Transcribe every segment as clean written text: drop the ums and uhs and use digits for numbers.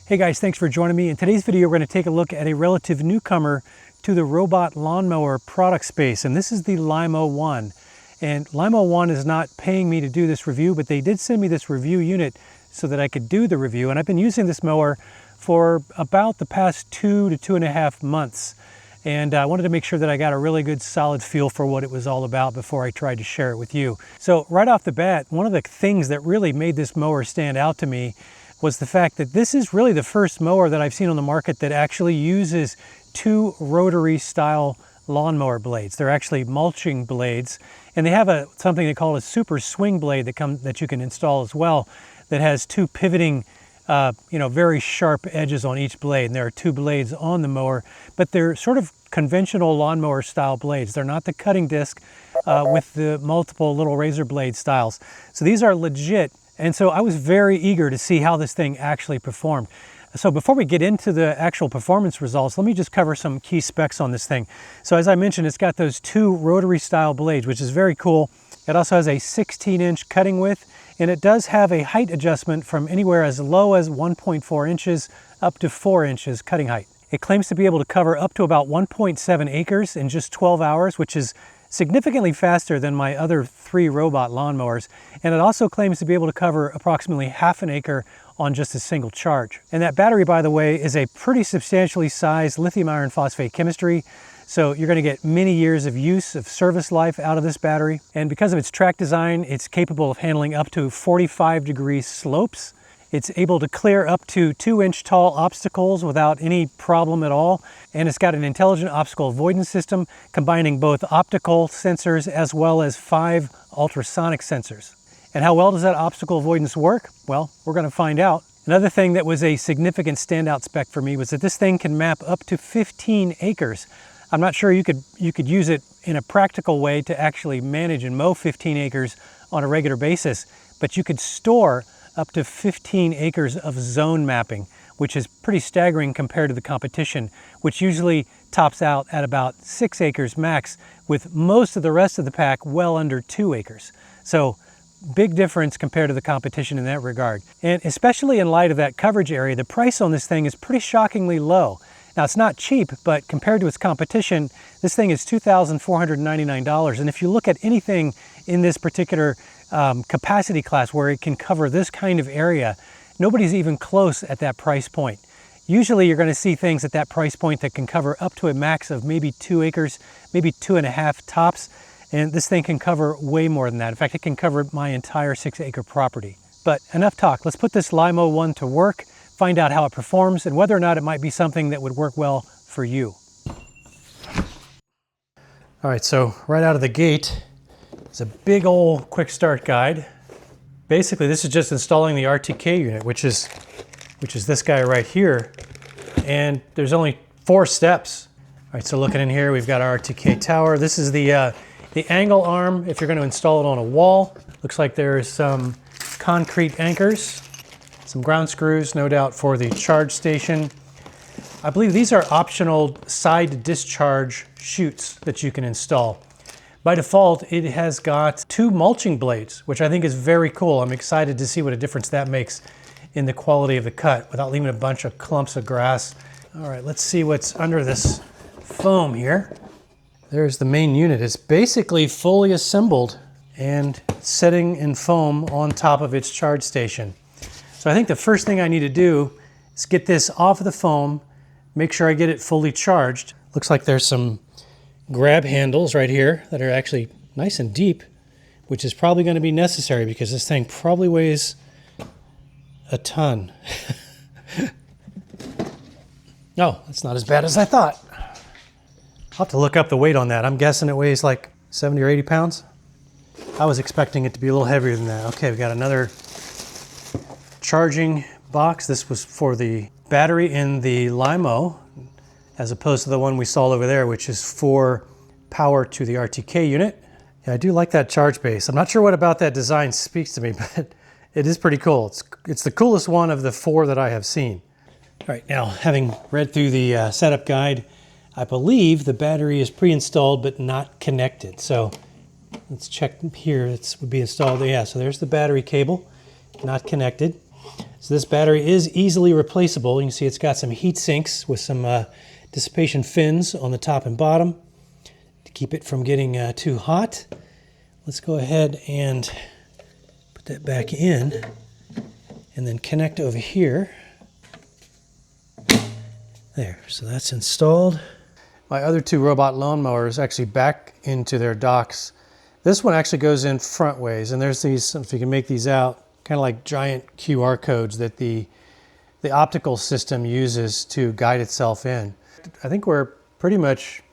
Hey guys, thanks for joining me. In today's video, we're going to take a look at a relative newcomer to the robot lawnmower product space, and this is the LYMOW 1. And LYMOW 1 is not paying me to do this review, but they did send me this review unit so that I could do the review. And I've been using this mower for about the past 2 to 2.5 months. And I wanted to make sure that I got a really good solid feel for what it was all about before I tried to share it with you. So right off the bat, one of the things that really made this mower stand out to me was the fact that this is really the first mower that I've seen on the market that actually uses two rotary style lawnmower blades. They're actually mulching blades, and they have something they call a super swing blade that you can install as well, that has two pivoting very sharp edges on each blade. And there are two blades on the mower, but they're sort of conventional lawnmower style blades. They're not the cutting disc with the multiple little razor blade styles. So these are legit. And so I was very eager to see how this thing actually performed. So before we get into the actual performance results, let me just cover some key specs on this thing. So as I mentioned, it's got those two rotary style blades, which is very cool. It also has a 16-inch cutting width, and it does have a height adjustment from anywhere as low as 1.4 inches up to 4 inches cutting height. It claims to be able to cover up to about 1.7 acres in just 12 hours, which is significantly faster than my other 3 robot lawnmowers. And it also claims to be able to cover approximately half an acre on just a single charge. And that battery, by the way, is a pretty substantially sized lithium iron phosphate chemistry. So you're going to get many years of use of service life out of this battery. And because of its track design, it's capable of handling up to 45-degree slopes. It's able to clear up to 2-inch tall obstacles without any problem at all. And it's got an intelligent obstacle avoidance system combining both optical sensors as well as 5 ultrasonic sensors. And how well does that obstacle avoidance work? Well, we're going to find out. Another thing that was a significant standout spec for me was that this thing can map up to 15 acres. I'm not sure you could use it in a practical way to actually manage and mow 15 acres on a regular basis, but you could store up to 15 acres of zone mapping, which is pretty staggering compared to the competition, which usually tops out at about 6 acres max, with most of the rest of the pack well under 2 acres. So big difference compared to the competition in that regard. And especially in light of that coverage area, the price on this thing is pretty shockingly low. Now, it's not cheap, but compared to its competition, this thing is $2,499. And if you look at anything in this particular capacity class where it can cover this kind of area, nobody's even close at that price point. Usually you're going to see things at that price point that can cover up to a max of maybe 2 acres, maybe 2.5 tops. And this thing can cover way more than that. In fact, it can cover my entire 6-acre property. But enough talk. Let's put this LYMOW 1 to work, find out how it performs, and whether or not it might be something that would work well for you. All right, so right out of the gate, it's a big old quick start guide. Basically, this is just installing the RTK unit, which is this guy right here. And there's only 4 steps. All right, so looking in here, we've got our RTK tower. This is the angle arm if you're going to install it on a wall. Looks like there's some concrete anchors, some ground screws, no doubt, for the charge station. I believe these are optional side discharge chutes that you can install. By default, it has got 2 mulching blades, which I think is very cool. I'm excited to see what a difference that makes in the quality of the cut without leaving a bunch of clumps of grass. All right, let's see what's under this foam here. There's the main unit. It's basically fully assembled and sitting in foam on top of its charge station. So I think the first thing I need to do is get this off of the foam, make sure I get it fully charged. Looks like there's some grab handles right here that are actually nice and deep, which is probably going to be necessary because this thing probably weighs a ton. No, that's not as bad as I thought. I'll have to look up the weight on that. I'm guessing it weighs like 70 or 80 pounds. I was expecting it to be a little heavier than that. Okay, we got another charging box. This was for the battery in the LYMOW, as opposed to the one we saw over there, which is for power to the RTK unit. Yeah, I do like that charge base. I'm not sure what about that design speaks to me, but it is pretty cool. It's the coolest one of the 4 that I have seen. All right, now having read through the setup guide, I believe the battery is pre-installed but not connected. So let's check here. It would be installed. Yeah, so there's the battery cable, not connected. So this battery is easily replaceable. You can see it's got some heat sinks with some dissipation fins on the top and bottom to keep it from getting too hot. Let's go ahead and put that back in and then connect over here. There, so that's installed. My other two robot lawnmowers actually back into their docks. This one actually goes in front ways, and there's these, if you can make these out, kind of like giant QR codes that the optical system uses to guide itself in. I think we're pretty much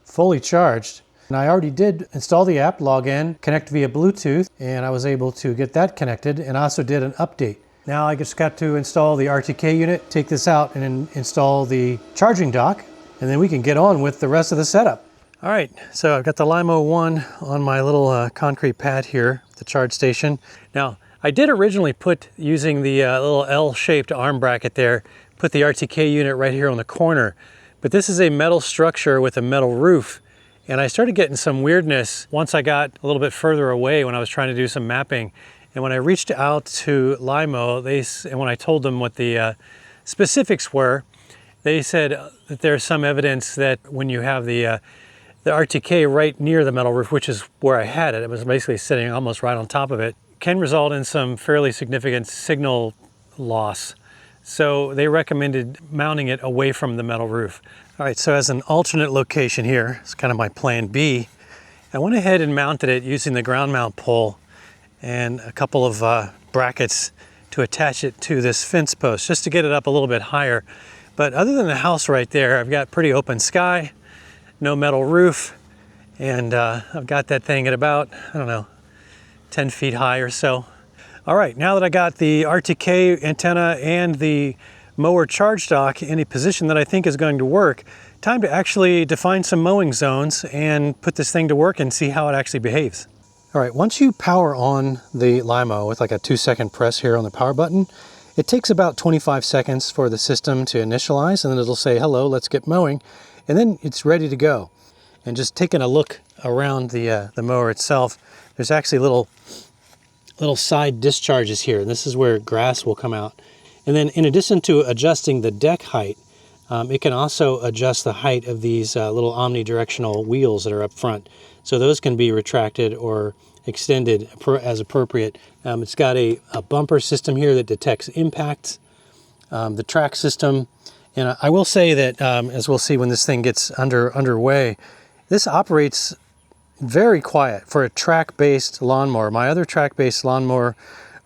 fully charged. And I already did install the app, log in, connect via Bluetooth, and I was able to get that connected, and I also did an update. Now I just got to install the RTK unit, take this out and install the charging dock, and then we can get on with the rest of the setup. All right, so I've got the LYMOW 1 on my little concrete pad here, the charge station. Now, I did originally put, using the little L-shaped arm bracket there, put the RTK unit right here on the corner. But this is a metal structure with a metal roof. And I started getting some weirdness once I got a little bit further away when I was trying to do some mapping. And when I reached out to LYMOW, and when I told them what the specifics were, they said that there's some evidence that when you have the RTK right near the metal roof, which is where I had it, it was basically sitting almost right on top of it, can result in some fairly significant signal loss. So they recommended mounting it away from the metal roof. All right, so as an alternate location here, it's kind of my plan B, I went ahead and mounted it using the ground mount pole and a couple of brackets to attach it to this fence post, just to get it up a little bit higher. But other than the house right there, I've got pretty open sky, no metal roof, and I've got that thing at about, I don't know, 10 feet high or so. All right, now that I got the RTK antenna and the mower charge dock in a position that I think is going to work, time to actually define some mowing zones and put this thing to work and see how it actually behaves. All right, once you power on the LYMOW with like a 2-second press here on the power button, it takes about 25 seconds for the system to initialize, and then it'll say, hello, let's get mowing, and then it's ready to go. And just taking a look around the mower itself, there's actually little side discharges here. This is where grass will come out. And then in addition to adjusting the deck height, it can also adjust the height of these little omnidirectional wheels that are up front. So those can be retracted or extended as appropriate. It's got a bumper system here that detects impacts, the track system. And I will say that, as we'll see when this thing gets underway, this operates very quiet for a track-based lawnmower. My other track-based lawnmower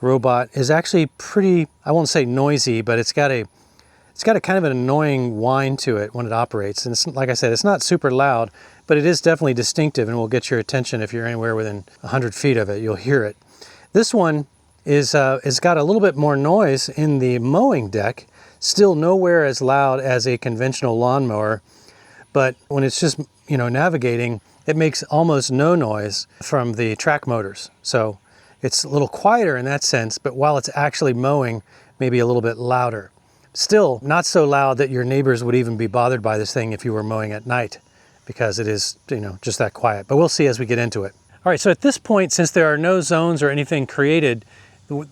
robot is actually pretty, I won't say noisy, but it's got a kind of an annoying whine to it when it operates. And it's, like I said, it's not super loud, but it is definitely distinctive and will get your attention if you're anywhere within 100 feet of it. You'll hear it. This one is got a little bit more noise in the mowing deck, still nowhere as loud as a conventional lawnmower, but when it's just, you know, navigating, it makes almost no noise from the track motors. So it's a little quieter in that sense, but while it's actually mowing, maybe a little bit louder. Still not so loud that your neighbors would even be bothered by this thing if you were mowing at night, because it is, you know, just that quiet. But we'll see as we get into it. All right, so at this point, since there are no zones or anything created,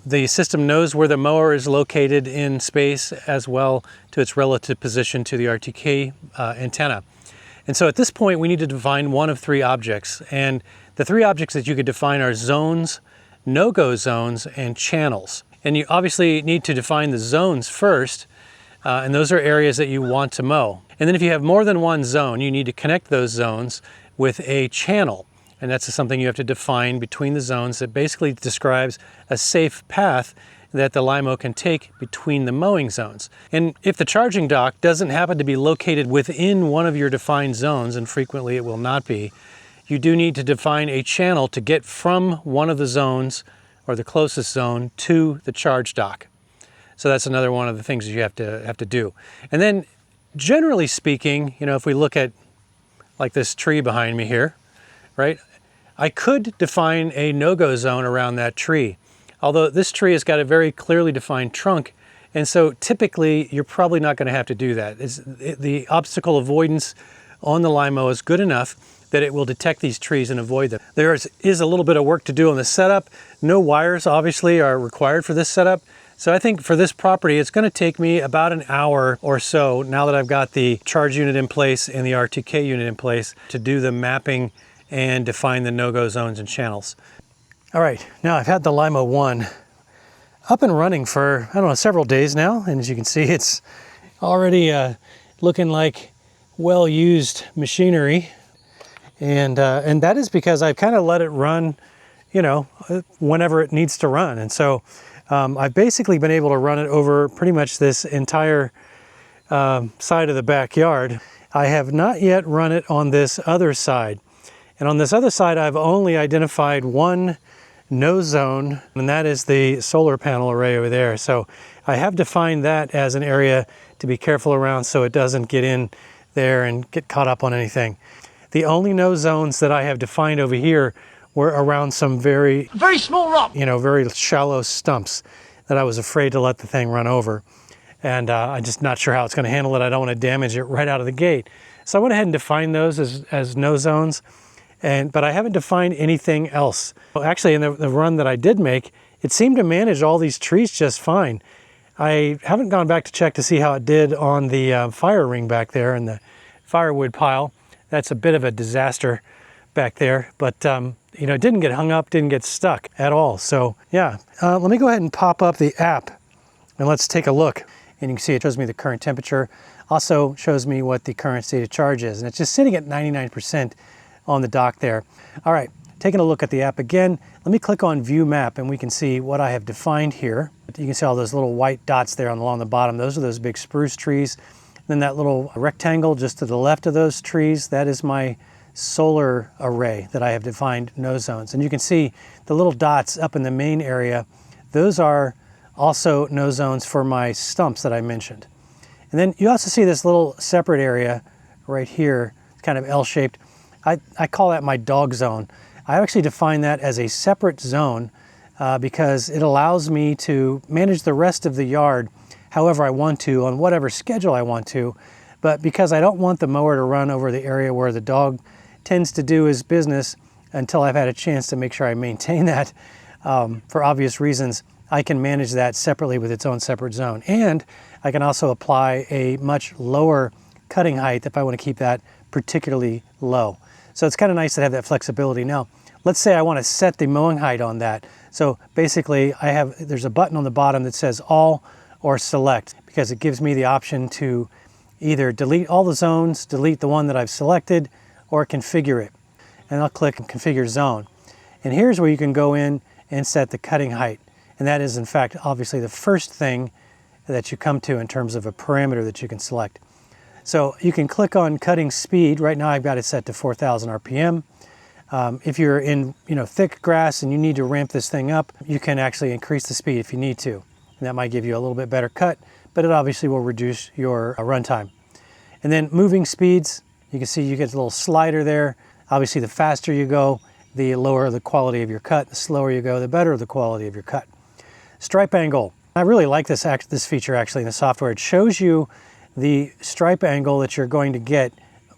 the system knows where the mower is located in space as well to its relative position to the RTK antenna. And so at this point, we need to define one of three objects. And the three objects that you could define are zones, no-go zones, and channels. And you obviously need to define the zones first, and those are areas that you want to mow. And then if you have more than one zone, you need to connect those zones with a channel. And that's something you have to define between the zones that basically describes a safe path that the LYMOW can take between the mowing zones. And if the charging dock doesn't happen to be located within one of your defined zones, and frequently it will not be, you do need to define a channel to get from one of the zones or the closest zone to the charge dock. So that's another one of the things that you have to do. And then generally speaking, you know, if we look at like this tree behind me here, right? I could define a no-go zone around that tree. Although this tree has got a very clearly defined trunk, and so typically you're probably not going to have to do that. The obstacle avoidance on the LYMOW is good enough that it will detect these trees and avoid them. There is a little bit of work to do on the setup. No wires obviously are required for this setup. So I think for this property, it's going to take me about an hour or so, now that I've got the charge unit in place and the RTK unit in place, to do the mapping and define the no-go zones and channels. All right, now I've had the LYMOW 1 up and running for, I don't know, several days now. And as you can see, it's already looking like well-used machinery. And that is because I've kind of let it run, you know, whenever it needs to run. And so I've basically been able to run it over pretty much this entire side of the backyard. I have not yet run it on this other side. And on this other side, I've only identified one no zone, and that is the solar panel array over there. So I have defined that as an area to be careful around so it doesn't get in there and get caught up on anything. The only no zones that I have defined over here were around some very small rock, you know, very shallow stumps that I was afraid to let the thing run over. And I'm just not sure how it's going to handle it. I don't want to damage it right out of the gate. So I went ahead and defined those as no zones. But I haven't defined anything else. Well, actually, in the run that I did make, it seemed to manage all these trees just fine. I haven't gone back to check to see how it did on the fire ring back there in the firewood pile. That's a bit of a disaster back there, but you know, it didn't get hung up, didn't get stuck at all. So yeah, let me go ahead and pop up the app and let's take a look. And you can see it shows me the current temperature, also shows me what the current state of charge is, and it's just sitting at 99%. On the dock there. All right, taking a look at the app again, let me click on View Map and we can see what I have defined here. You can see all those little white dots there along the bottom. Those are those big spruce trees. Then that little rectangle just to the left of those trees, that is my solar array that I have defined no zones. And you can see the little dots up in the main area. Those are also no zones for my stumps that I mentioned. And then you also see this little separate area right here, kind of L-shaped. I call that my dog zone. I actually define that as a separate zone because it allows me to manage the rest of the yard however I want to, on whatever schedule I want to. But because I don't want the mower to run over the area where the dog tends to do his business until I've had a chance to make sure I maintain that for obvious reasons, I can manage that separately with its own separate zone. And I can also apply a much lower cutting height if I want to keep that particularly low. So it's kind of nice to have that flexibility. Now, let's say I want to set the mowing height on that. So basically there's a button on the bottom that says all or select, because it gives me the option to either delete all the zones, delete the one that I've selected, or configure it. And I'll click configure zone. And here's where you can go in and set the cutting height. And that is in fact, obviously the first thing that you come to in terms of a parameter that you can select. So you can click on cutting speed. Right now I've got it set to 4,000 RPM. If you're in thick grass and you need to ramp this thing up, you can actually increase the speed if you need to. And that might give you a little bit better cut, but it obviously will reduce your runtime. And then moving speeds, you can see you get a little slider there. Obviously the faster you go, the lower the quality of your cut. The slower you go, the better the quality of your cut. Stripe angle. I really like this feature actually in the software. It shows you the stripe angle that you're going to get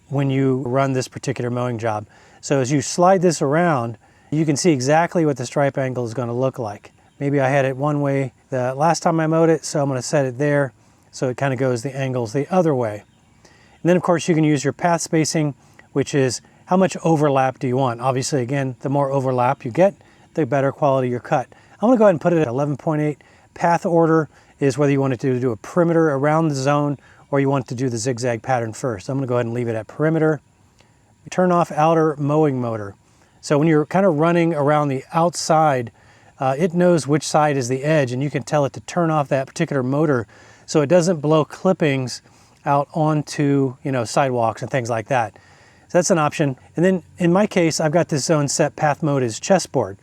when you run this particular mowing job. So as you slide this around, you can see exactly what the stripe angle is going to look like. Maybe I had it one way the last time I mowed it, so I'm going to set it there so it kind of goes the angles the other way. And then of course you can use your path spacing, which is how much overlap do you want. Obviously again, the more overlap you get, the better quality your cut. I'm going to go ahead and put it at 11.8. Path order is whether you want it to do a perimeter around the zone or you want to do the zigzag pattern first. I'm going to go ahead and leave it at perimeter. Turn off outer mowing motor. So when you're kind of running around the outside, it knows which side is the edge, and you can tell it to turn off that particular motor so it doesn't blow clippings out onto sidewalks and things like that. So that's an option. And then in my case, I've got this zone set path mode as chessboard.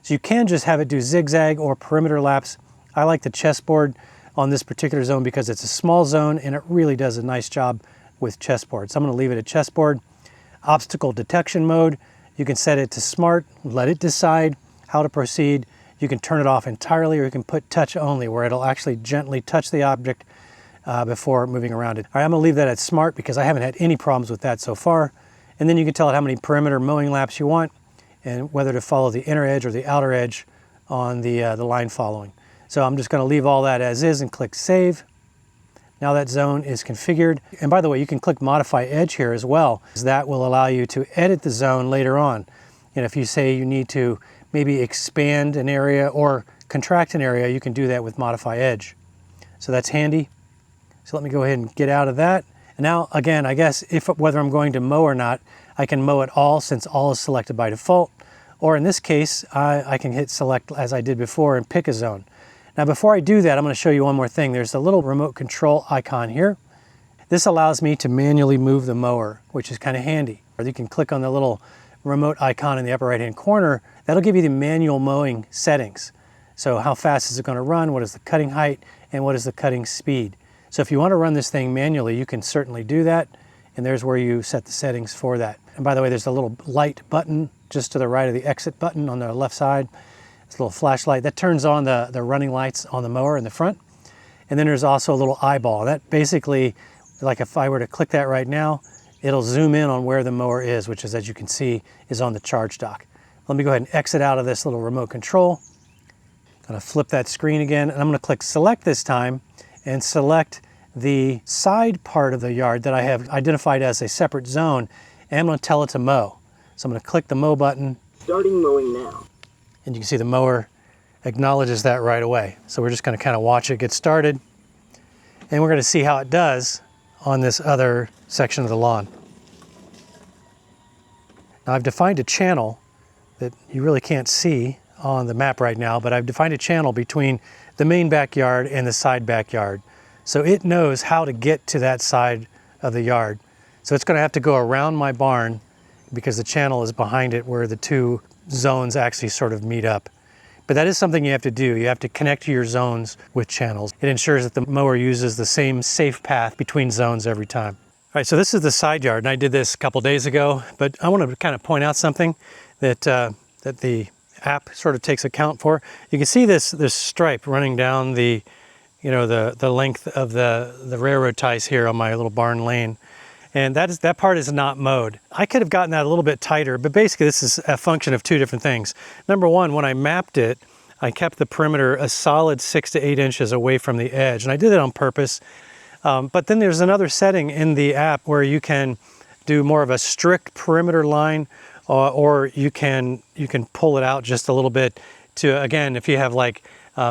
So you can just have it do zigzag or perimeter laps. I like the chessboard on this particular zone because it's a small zone and it really does a nice job with chessboard. So I'm going to leave it at chessboard. Obstacle detection mode, you can set it to smart, let it decide how to proceed. You can turn it off entirely, or you can put touch only, where it'll actually gently touch the object before moving around it. All right, I'm gonna leave that at smart because I haven't had any problems with that so far. And then you can tell it how many perimeter mowing laps you want and whether to follow the inner edge or the outer edge on the line following. So I'm just going to leave all that as is and click Save. Now that zone is configured. And by the way, you can click Modify Edge here as well. That will allow you to edit the zone later on. And if you say you need to maybe expand an area or contract an area, you can do that with Modify Edge. So that's handy. So let me go ahead and get out of that. And now, again, I guess whether I'm going to mow or not, I can mow it all since all is selected by default. Or in this case, I can hit select as I did before and pick a zone. Now before I do that, I'm going to show you one more thing. There's a little remote control icon here. This allows me to manually move the mower, which is kind of handy. Or you can click on the little remote icon in the upper right hand corner. That'll give you the manual mowing settings. So how fast is it going to run, what is the cutting height, and what is the cutting speed. So if you want to run this thing manually, you can certainly do that. And there's where you set the settings for that. And by the way, there's a little light button just to the right of the exit button on the left side. It's a little flashlight that turns on the running lights on the mower in the front. And then there's also a little eyeball. That basically, like if I were to click that right now, it'll zoom in on where the mower is, which is, as you can see, is on the charge dock. Let me go ahead and exit out of this little remote control. I'm going to flip that screen again, and I'm going to click Select this time and select the side part of the yard that I have identified as a separate zone, and I'm going to tell it to mow. So I'm going to click the mow button. Starting mowing now. And you can see the mower acknowledges that right away. So we're just going to kind of watch it get started. And we're going to see how it does on this other section of the lawn. Now I've defined a channel that you really can't see on the map right now, but I've defined a channel between the main backyard and the side backyard. So it knows how to get to that side of the yard. So it's going to have to go around my barn because the channel is behind it where the two zones actually sort of meet up. But that is something you have to do. You have to connect to your zones with channels. It ensures that the mower uses the same safe path between zones every time. All right, so this is the side yard, and I did this a couple days ago, but I want to kind of point out something that, that the app sort of takes account for. You can see this stripe running down the, the length of the railroad ties here on my little barn lane. And that part is not mowed. I could have gotten that a little bit tighter, but basically this is a function of two different things. Number one, when I mapped it, I kept the perimeter a solid 6 to 8 inches away from the edge, and I did it on purpose. But then there's another setting in the app where you can do more of a strict perimeter line, or you can pull it out just a little bit to, again, if you have like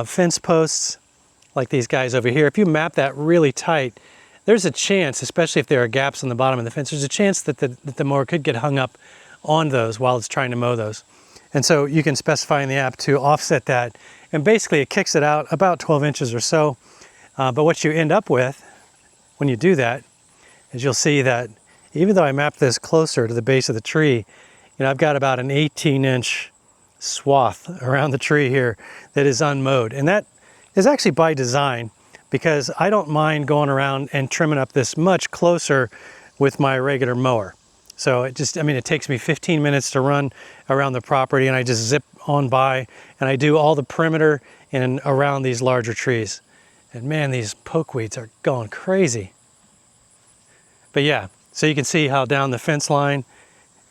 fence posts, like these guys over here, if you map that really tight, there's a chance, especially if there are gaps on the bottom of the fence, there's a chance that the mower could get hung up on those while it's trying to mow those. And so you can specify in the app to offset that. And basically it kicks it out about 12 inches or so. But what you end up with when you do that is you'll see that even though I mapped this closer to the base of the tree, I've got about an 18-inch swath around the tree here that is unmowed. And that is actually by design, because I don't mind going around and trimming up this much closer with my regular mower. So it takes me 15 minutes to run around the property, and I just zip on by and I do all the perimeter and around these larger trees. And man, these pokeweeds are going crazy. But yeah, so you can see how down the fence line,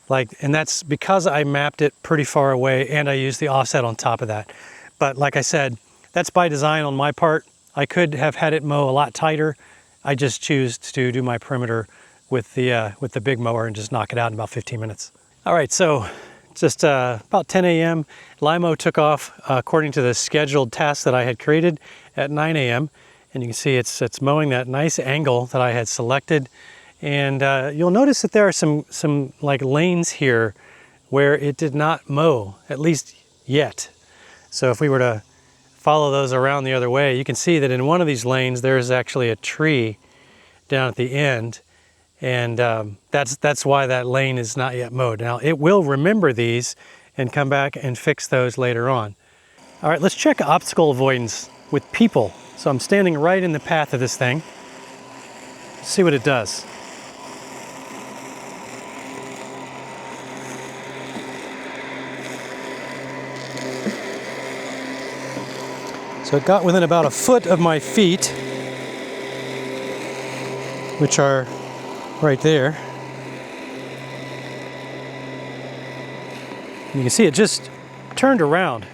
and that's because I mapped it pretty far away and I used the offset on top of that. But like I said, that's by design on my part. I could have had it mow a lot tighter. I just choose to do my perimeter with the big mower and just knock it out in about 15 minutes. All right, so just about 10 a.m., LYMOW took off according to the scheduled task that I had created at 9 a.m. And you can see it's mowing that nice angle that I had selected. And you'll notice that there are some like lanes here where it did not mow, at least yet. So if we were to follow those around the other way, you can see that in one of these lanes there's actually a tree down at the end, and that's why that lane is not yet mowed. Now it will remember these and come back and fix those later on. All right, let's check obstacle avoidance with people. So I'm standing right in the path of this thing. Let's see what it does. So it got within about a foot of my feet, which are right there. And you can see it just turned around.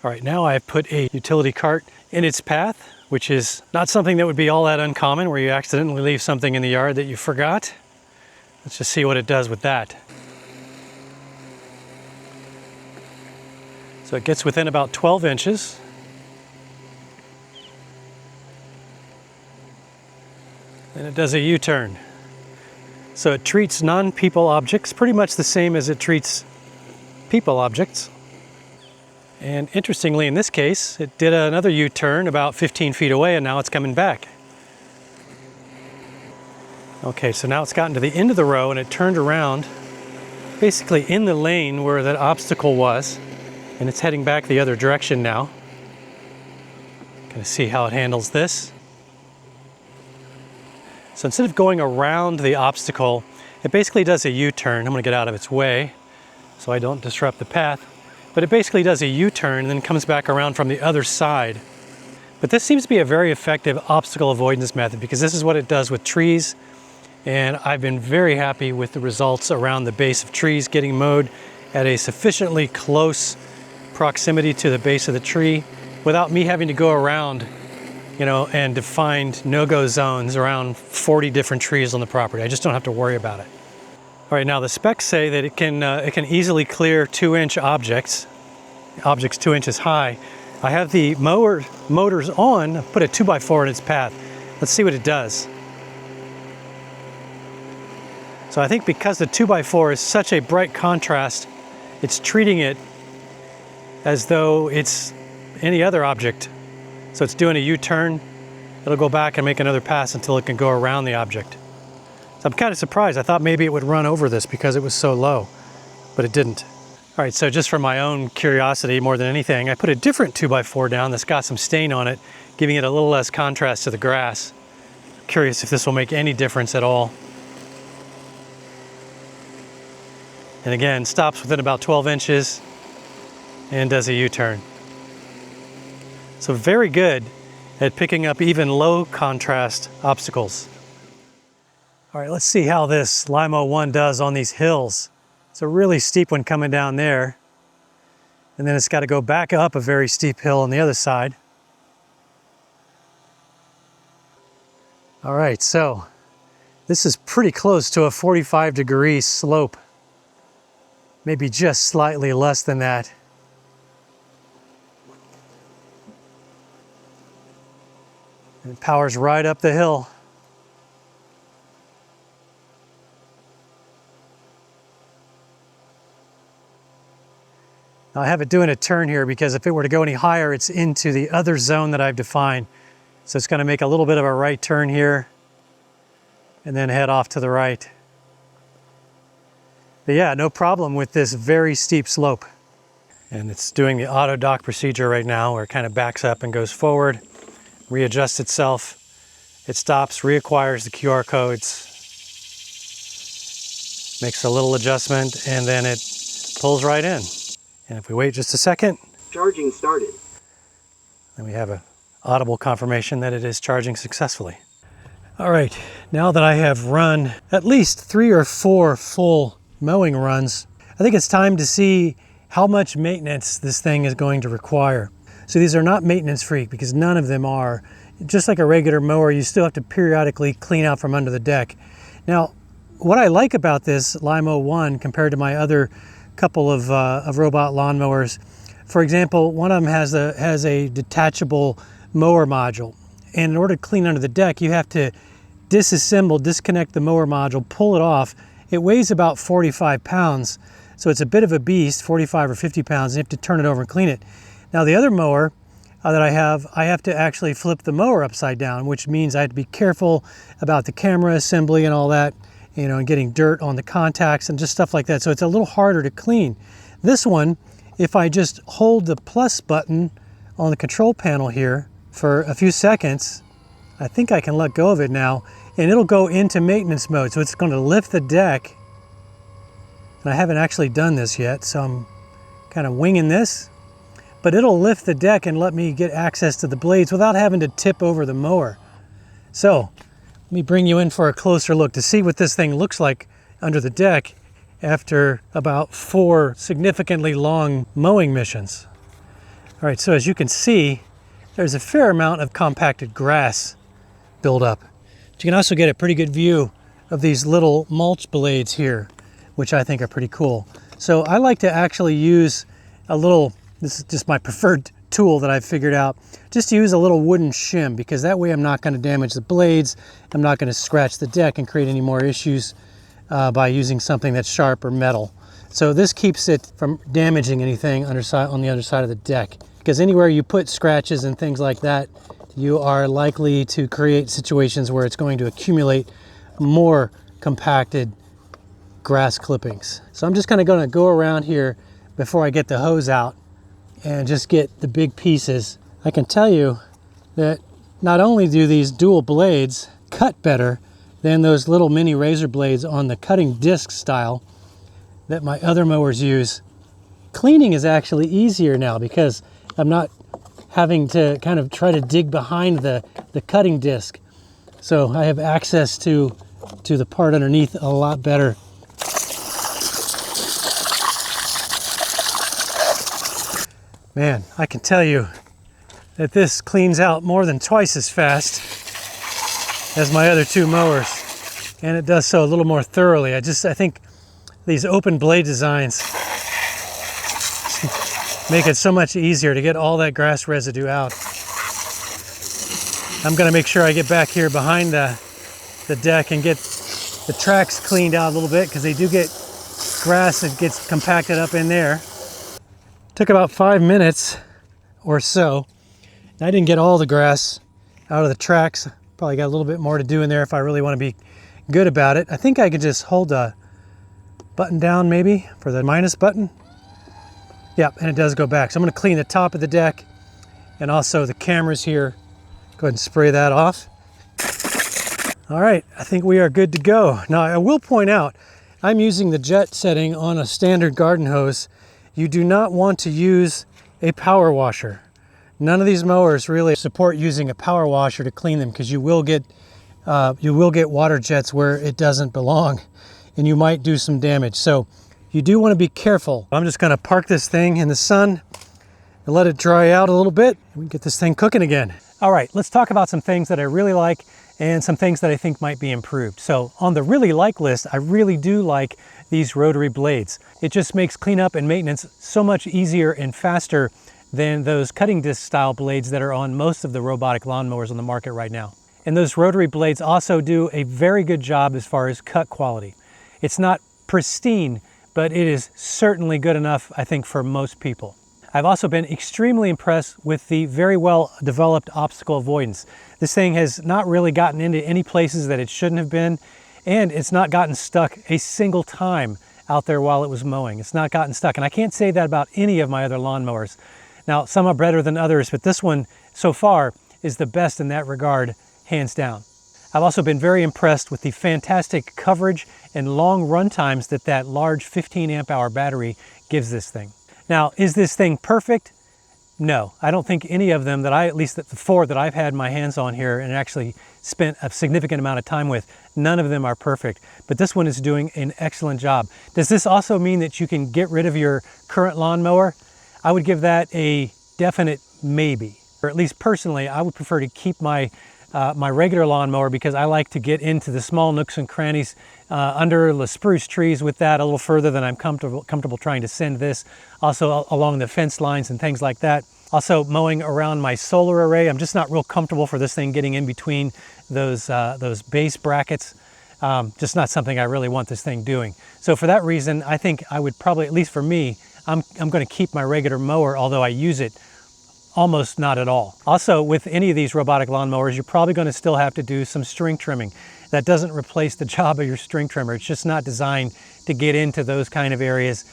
All right, now I've put a utility cart in its path, which is not something that would be all that uncommon, where you accidentally leave something in the yard that you forgot. Let's just see what it does with that. So it gets within about 12 inches. And it does a U-turn. So it treats non-people objects pretty much the same as it treats people objects. And interestingly, in this case, it did another U-turn about 15 feet away, and now it's coming back. Okay, so now it's gotten to the end of the row and it turned around basically in the lane where that obstacle was, and it's heading back the other direction now. Gonna see how it handles this. So instead of going around the obstacle, it basically does a U-turn. I'm gonna get out of its way so I don't disrupt the path. But it basically does a U-turn and then comes back around from the other side. But this seems to be a very effective obstacle avoidance method, because this is what it does with trees. And I've been very happy with the results around the base of trees, getting mowed at a sufficiently close proximity to the base of the tree without me having to go around, and define no-go zones around 40 different trees on the property. I just don't have to worry about it. All right, now the specs say that it can easily clear 2-inch objects 2 inches high. I have the mower motors on. I've put a 2x4 in its path. Let's see what it does. So I think because the 2x4 is such a bright contrast, it's treating it as though it's any other object. So it's doing a U-turn. It'll go back and make another pass until it can go around the object. So I'm kind of surprised. I thought maybe it would run over this because it was so low, but it didn't. All right, so just for my own curiosity more than anything, I put a different 2x4 down that's got some stain on it, giving it a little less contrast to the grass. Curious if this will make any difference at all. And again, stops within about 12 inches and does a U-turn. So very good at picking up even low contrast obstacles. All right, let's see how this LYMOW 1 does on these hills. It's a really steep one coming down there. And then it's got to go back up a very steep hill on the other side. All right, so this is pretty close to a 45-degree slope. Maybe just slightly less than that. And it powers right up the hill. Now I have it doing a turn here because if it were to go any higher, it's into the other zone that I've defined. So it's going to make a little bit of a right turn here and then head off to the right. But yeah, no problem with this very steep slope. And it's doing the auto dock procedure right now, where it kind of backs up and goes forward, readjusts itself. It stops, reacquires the QR codes, makes a little adjustment, and then it pulls right in. And if we wait just a second, charging started. Then we have an audible confirmation that it is charging successfully. All right, now that I have run at least 3 or 4 full mowing runs, I think it's time to see how much maintenance this thing is going to require. So these are not maintenance free, because none of them are. Just like a regular mower, you still have to periodically clean out from under the deck. Now, what I like about this LYMOW 1 compared to my other couple of robot lawnmowers, for example, one of them has a detachable mower module. And in order to clean under the deck, you have to disconnect the mower module, pull it off. It weighs about 45 pounds, so it's a bit of a beast, 45 or 50 pounds, and you have to turn it over and clean it. Now the other mower that I have to actually flip the mower upside down, which means I have to be careful about the camera assembly and all that, and getting dirt on the contacts and just stuff like that. So it's a little harder to clean. This one, if I just hold the plus button on the control panel here for a few seconds, I think I can let go of it now, and it'll go into maintenance mode. So it's going to lift the deck. And I haven't actually done this yet, so I'm kind of winging this. But it'll lift the deck and let me get access to the blades without having to tip over the mower. So let me bring you in for a closer look to see what this thing looks like under the deck after about 4 significantly long mowing missions. All right, so as you can see, there's a fair amount of compacted grass buildup. But you can also get a pretty good view of these little mulch blades here, which I think are pretty cool. So I like to actually use a little, this is just my preferred tool that I've figured out, just to use a little wooden shim, because that way I'm not going to damage the blades, I'm not going to scratch the deck and create any more issues by using something that's sharp or metal. So this keeps it from damaging anything on the other side of the deck, because anywhere you put scratches and things like that, you are likely to create situations where it's going to accumulate more compacted grass clippings. So I'm just kind of going to go around here before I get the hose out and just get the big pieces. I can tell you that not only do these dual blades cut better than those little mini razor blades on the cutting disc style that my other mowers use, cleaning is actually easier now because I'm not having to kind of try to dig behind the cutting disc. So I have access to the part underneath a lot better. Man, I can tell you that this cleans out more than twice as fast as my other two mowers, and it does so a little more thoroughly. I think these open blade designs make it so much easier to get all that grass residue out. I'm gonna make sure I get back here behind the deck and get the tracks cleaned out a little bit, because they do get grass that gets compacted up in there. Took about 5 minutes or so. I didn't get all the grass out of the tracks. Probably got a little bit more to do in there if I really want to be good about it. I think I could just hold the button down maybe for the minus button. Yep, and it does go back. So I'm going to clean the top of the deck and also the cameras here. Go ahead and spray that off. All right, I think we are good to go. Now I will point out, I'm using the jet setting on a standard garden hose. You do not want to use a power washer. None of these mowers really support using a power washer to clean them, because you will get water jets where it doesn't belong, and you might do some damage. So you do want to be careful. I'm just going to park this thing in the sun and let it dry out a little bit. We can get this thing cooking again. All right, let's talk about some things that I really like and some things that I think might be improved. So on the really like list, I really do like these rotary blades. It just makes cleanup and maintenance so much easier and faster than those cutting disc style blades that are on most of the robotic lawnmowers on the market right now. And those rotary blades also do a very good job as far as cut quality. It's not pristine, but it is certainly good enough, I think, for most people. I've also been extremely impressed with the very well developed obstacle avoidance. This thing has not really gotten into any places that it shouldn't have been, and it's not gotten stuck a single time out there while it was mowing. It's not gotten stuck, and I can't say that about any of my other lawnmowers. Now, some are better than others, but this one so far is the best in that regard, hands down. I've also been very impressed with the fantastic coverage and long run times that large 15 amp hour battery gives this thing. Now, is this thing perfect? No, I don't think any of them at least the 4 that I've had my hands on here and actually spent a significant amount of time with, none of them are perfect, but this one is doing an excellent job. Does this also mean that you can get rid of your current lawnmower? I would give that a definite maybe, or at least personally, I would prefer to keep my my regular lawnmower, because I like to get into the small nooks and crannies under the spruce trees with that a little further than I'm comfortable trying to send this. Also along the fence lines and things like that. Also mowing around my solar array, I'm just not real comfortable for this thing getting in between those base brackets. Just not something I really want this thing doing. So for that reason, I think I would probably, at least for me, I'm going to keep my regular mower, although I use it almost not at all. Also, with any of these robotic lawnmowers, you're probably going to still have to do some string trimming. That doesn't replace the job of your string trimmer. It's just not designed to get into those kind of areas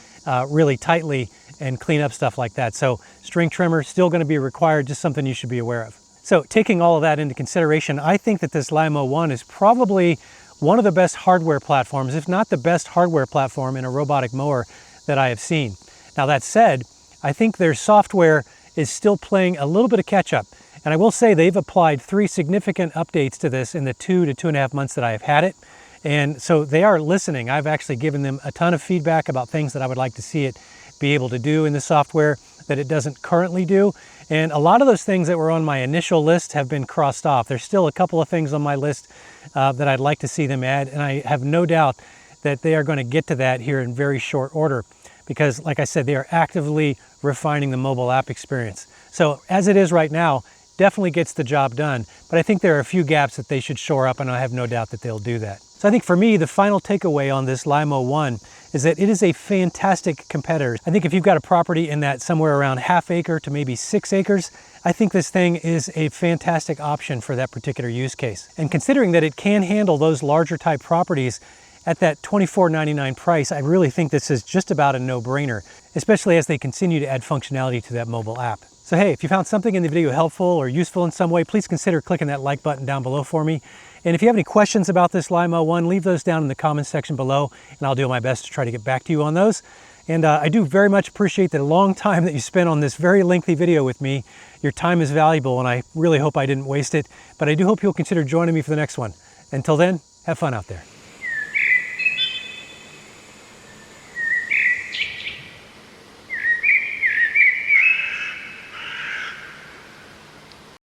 really tightly and clean up stuff like that. So string trimmer still going to be required, just something you should be aware of. So taking all of that into consideration, I think that this LYMOW 1 is probably one of the best hardware platforms, if not the best hardware platform in a robotic mower that I have seen. Now that said, I think their software is still playing a little bit of catch up. And I will say they've applied 3 significant updates to this in the 2 to 2.5 months that I have had it. And so they are listening. I've actually given them a ton of feedback about things that I would like to see it be able to do in the software that it doesn't currently do. And a lot of those things that were on my initial list have been crossed off. There's still a couple of things on my list that I'd like to see them add, and I have no doubt that they are going to get to that here in very short order, because like I said, they are actively refining the mobile app experience. So as it is right now, definitely gets the job done, but I think there are a few gaps that they should shore up, and I have no doubt that they'll do that. So I think for me, the final takeaway on this LYMOW 1 is that it is a fantastic competitor. I think if you've got a property in that somewhere around ½ acre to maybe 6 acres, I think this thing is a fantastic option for that particular use case. And considering that it can handle those larger type properties at that $24.99 price, I really think this is just about a no-brainer, especially as they continue to add functionality to that mobile app. So hey, if you found something in the video helpful or useful in some way, please consider clicking that like button down below for me. And if you have any questions about this LYMOW 1, leave those down in the comments section below, and I'll do my best to try to get back to you on those. And I do very much appreciate the long time that you spent on this very lengthy video with me. Your time is valuable, and I really hope I didn't waste it, but I do hope you'll consider joining me for the next one. Until then, have fun out there.